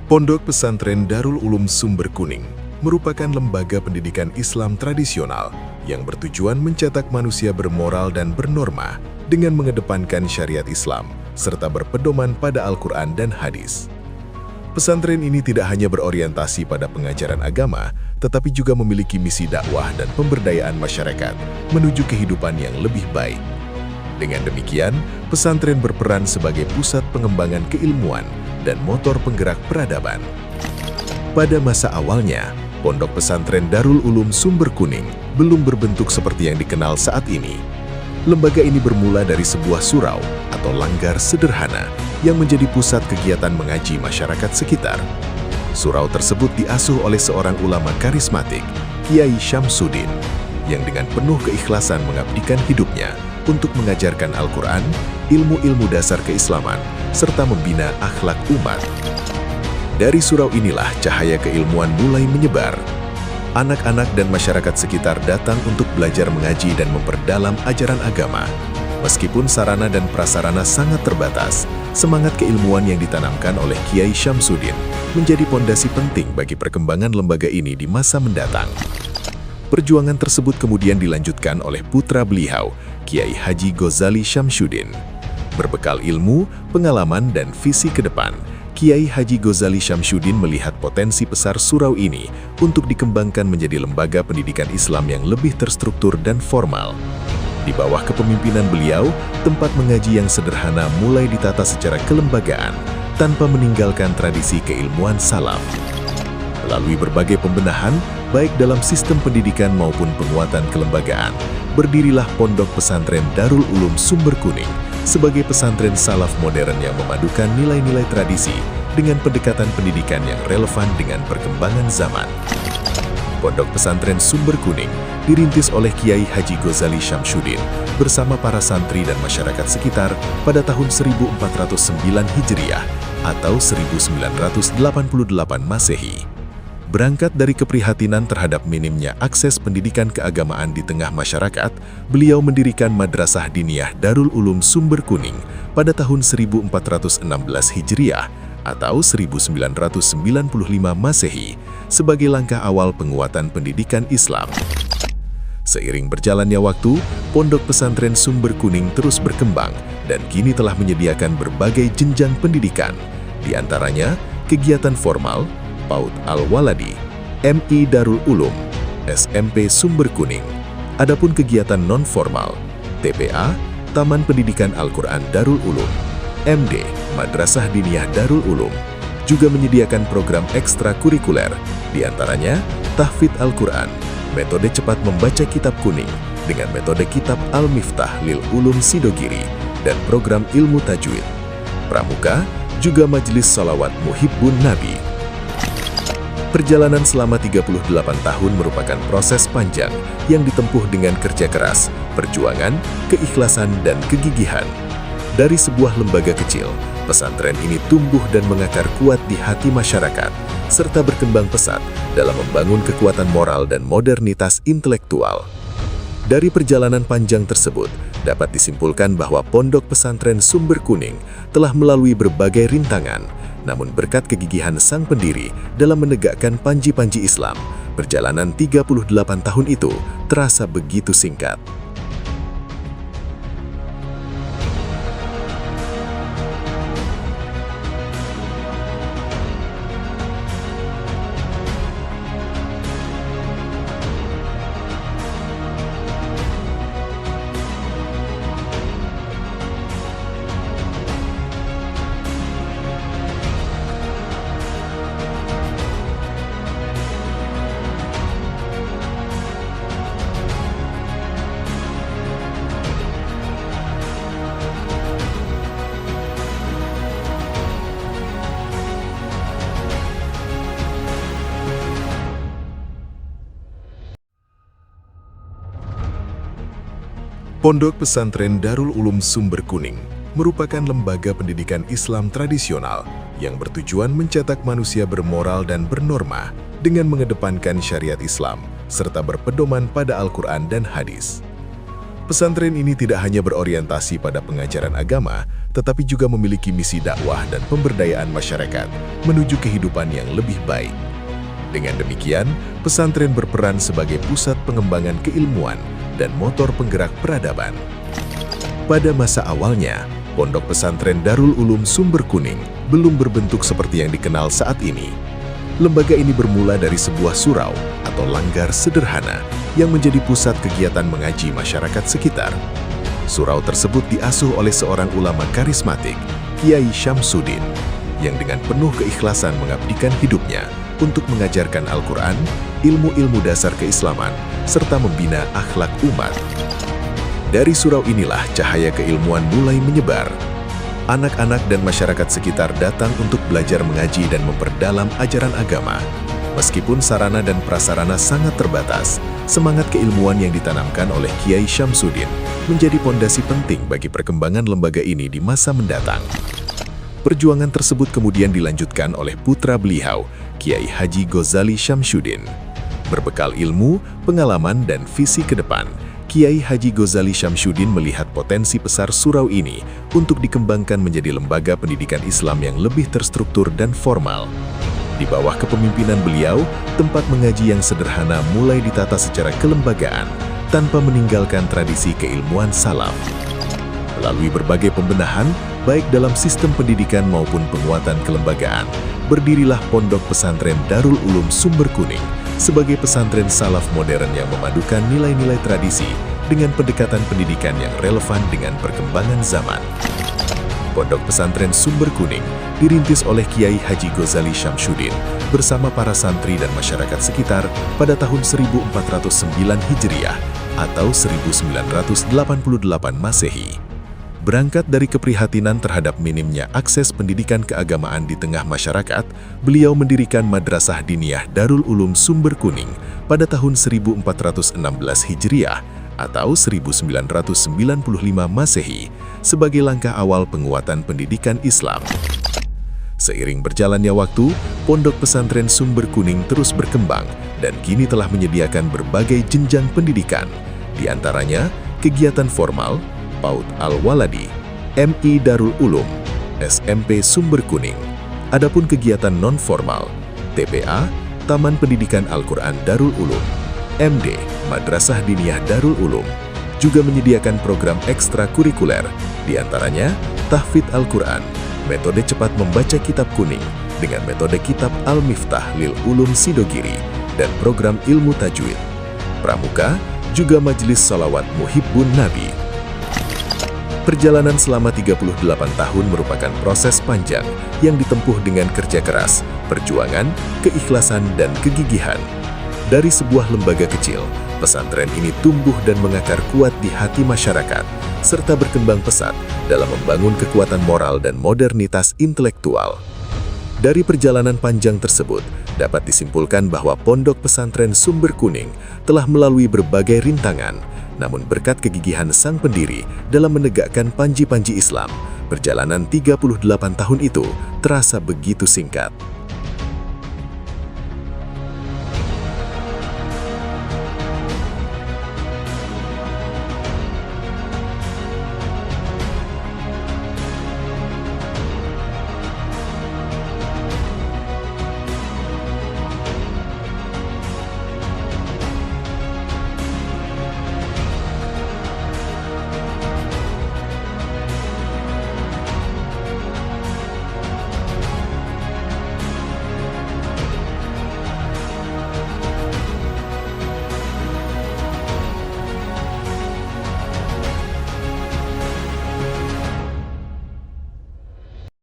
Pondok Pesantren Darul Ulum Sumber Kuning merupakan lembaga pendidikan Islam tradisional yang bertujuan mencetak manusia bermoral dan bernorma dengan mengedepankan syariat Islam serta berpedoman pada Al-Quran dan hadis. Pesantren ini tidak hanya berorientasi pada pengajaran agama, tetapi juga memiliki misi dakwah dan pemberdayaan masyarakat menuju kehidupan yang lebih baik. Dengan demikian, pesantren berperan sebagai pusat pengembangan keilmuan dan motor penggerak peradaban. Pada masa awalnya, Pondok Pesantren Darul Ulum Sumber Kuning belum berbentuk seperti yang dikenal saat ini. Lembaga ini bermula dari sebuah surau atau langgar sederhana yang menjadi pusat kegiatan mengaji masyarakat sekitar. Surau tersebut diasuh oleh seorang ulama karismatik, Kiai Syamsuddin, yang dengan penuh keikhlasan mengabdikan hidupnya untuk mengajarkan Al-Quran, ilmu-ilmu dasar keislaman, serta membina akhlak umat. Dari surau inilah cahaya keilmuan mulai menyebar. Anak-anak dan masyarakat sekitar datang untuk belajar mengaji dan memperdalam ajaran agama. Meskipun sarana dan prasarana sangat terbatas, semangat keilmuan yang ditanamkan oleh Kiai Syamsuddin menjadi pondasi penting bagi perkembangan lembaga ini di masa mendatang. Perjuangan tersebut kemudian dilanjutkan oleh putra beliau, Kiai Haji Ghazali Syamsuddin. Berbekal ilmu, pengalaman, dan visi ke depan, Kiai Haji Ghazali Syamsuddin melihat potensi besar surau ini untuk dikembangkan menjadi lembaga pendidikan Islam yang lebih terstruktur dan formal. Di bawah kepemimpinan beliau, tempat mengaji yang sederhana mulai ditata secara kelembagaan tanpa meninggalkan tradisi keilmuan salaf. Melalui berbagai pembenahan, baik dalam sistem pendidikan maupun penguatan kelembagaan, berdirilah Pondok Pesantren Darul Ulum Sumber Kuning sebagai pesantren salaf modern yang memadukan nilai-nilai tradisi dengan pendekatan pendidikan yang relevan dengan perkembangan zaman. Pondok Pesantren Sumber Kuning dirintis oleh Kiai Haji Ghazali Syamsuddin bersama para santri dan masyarakat sekitar pada tahun 1409 Hijriah atau 1988 Masehi. Berangkat dari keprihatinan terhadap minimnya akses pendidikan keagamaan di tengah masyarakat, beliau mendirikan Madrasah Diniyah Darul Ulum Sumber Kuning pada tahun 1416 Hijriah atau 1995 Masehi sebagai langkah awal penguatan pendidikan Islam. Seiring berjalannya waktu, Pondok Pesantren Sumber Kuning terus berkembang dan kini telah menyediakan berbagai jenjang pendidikan, di antaranya kegiatan formal, PAUD Al-Waladi, MI Darul Ulum, SMP Sumber Kuning. Adapun kegiatan non-formal, TPA, Taman Pendidikan Al-Quran Darul Ulum, MD, Madrasah Diniyah Darul Ulum, juga menyediakan program ekstrakurikuler, di antaranya Tahfidz Al-Quran, metode cepat membaca kitab kuning dengan metode kitab Al-Miftah Lil Ulum Sidogiri, dan program ilmu tajwid. Pramuka, juga Majelis Salawat Muhibbun Nabi. Perjalanan selama 38 tahun merupakan proses panjang yang ditempuh dengan kerja keras, perjuangan, keikhlasan, dan kegigihan. Dari sebuah lembaga kecil, pesantren ini tumbuh dan mengakar kuat di hati masyarakat, serta berkembang pesat dalam membangun kekuatan moral dan modernitas intelektual. Dari perjalanan panjang tersebut, dapat disimpulkan bahwa Pondok Pesantren Sumber Kuning telah melalui berbagai rintangan, namun berkat kegigihan sang pendiri dalam menegakkan panji-panji Islam, perjalanan 38 tahun itu terasa begitu singkat. Pondok Pesantren Darul Ulum Sumber Kuning merupakan lembaga pendidikan Islam tradisional yang bertujuan mencetak manusia bermoral dan bernorma dengan mengedepankan syariat Islam serta berpedoman pada Al-Quran dan hadis. Pesantren ini tidak hanya berorientasi pada pengajaran agama, tetapi juga memiliki misi dakwah dan pemberdayaan masyarakat menuju kehidupan yang lebih baik. Dengan demikian, pesantren berperan sebagai pusat pengembangan keilmuan dan motor penggerak peradaban. Pada masa awalnya, Pondok Pesantren Darul Ulum Sumber Kuning belum berbentuk seperti yang dikenal saat ini. Lembaga ini bermula dari sebuah surau atau langgar sederhana yang menjadi pusat kegiatan mengaji masyarakat sekitar. Surau tersebut diasuh oleh seorang ulama karismatik, Kiai Syamsuddin, yang dengan penuh keikhlasan mengabdikan hidupnya untuk mengajarkan Al-Quran, ilmu-ilmu dasar keislaman, serta membina akhlak umat. Dari surau inilah cahaya keilmuan mulai menyebar. Anak-anak dan masyarakat sekitar datang untuk belajar mengaji dan memperdalam ajaran agama. Meskipun sarana dan prasarana sangat terbatas, semangat keilmuan yang ditanamkan oleh Kiai Syamsuddin menjadi pondasi penting bagi perkembangan lembaga ini di masa mendatang. Perjuangan tersebut kemudian dilanjutkan oleh putra beliau, Kiai Haji Ghazali Syamsuddin. Berbekal ilmu, pengalaman, dan visi ke depan, Kiai Haji Ghazali Syamsuddin melihat potensi besar surau ini untuk dikembangkan menjadi lembaga pendidikan Islam yang lebih terstruktur dan formal. Di bawah kepemimpinan beliau, tempat mengaji yang sederhana mulai ditata secara kelembagaan tanpa meninggalkan tradisi keilmuan salaf. Melalui berbagai pembenahan, baik dalam sistem pendidikan maupun penguatan kelembagaan, berdirilah Pondok Pesantren Darul Ulum Sumber Kuning sebagai pesantren salaf modern yang memadukan nilai-nilai tradisi dengan pendekatan pendidikan yang relevan dengan perkembangan zaman. Pondok Pesantren Sumber Kuning dirintis oleh Kiai Haji Ghazali Syamsuddin bersama para santri dan masyarakat sekitar pada tahun 1409 Hijriah atau 1988 Masehi. Berangkat dari keprihatinan terhadap minimnya akses pendidikan keagamaan di tengah masyarakat, beliau mendirikan Madrasah Diniyah Darul Ulum Sumber Kuning pada tahun 1416 Hijriah atau 1995 Masehi sebagai langkah awal penguatan pendidikan Islam. Seiring berjalannya waktu, Pondok Pesantren Sumber Kuning terus berkembang dan kini telah menyediakan berbagai jenjang pendidikan, di antaranya kegiatan formal, PAUD Al-Waladi, MI Darul Ulum, SMP Sumber Kuning. Adapun kegiatan non-formal, TPA, Taman Pendidikan Al-Quran Darul Ulum, MD, Madrasah Diniyah Darul Ulum, juga menyediakan program ekstrakurikuler, di antaranya Tahfidz Al-Quran, metode cepat membaca kitab kuning dengan metode kitab Al-Miftah Lil Ulum Sidogiri, dan program ilmu tajwid. Pramuka, juga Majelis Shalawat Muhibbun Nabi. Perjalanan selama 38 tahun merupakan proses panjang yang ditempuh dengan kerja keras, perjuangan, keikhlasan, dan kegigihan. Dari sebuah lembaga kecil, pesantren ini tumbuh dan mengakar kuat di hati masyarakat, serta berkembang pesat dalam membangun kekuatan moral dan modernitas intelektual. Dari perjalanan panjang tersebut, dapat disimpulkan bahwa Pondok Pesantren Sumber Kuning telah melalui berbagai rintangan, namun berkat kegigihan sang pendiri dalam menegakkan panji-panji Islam, perjalanan 38 tahun itu terasa begitu singkat.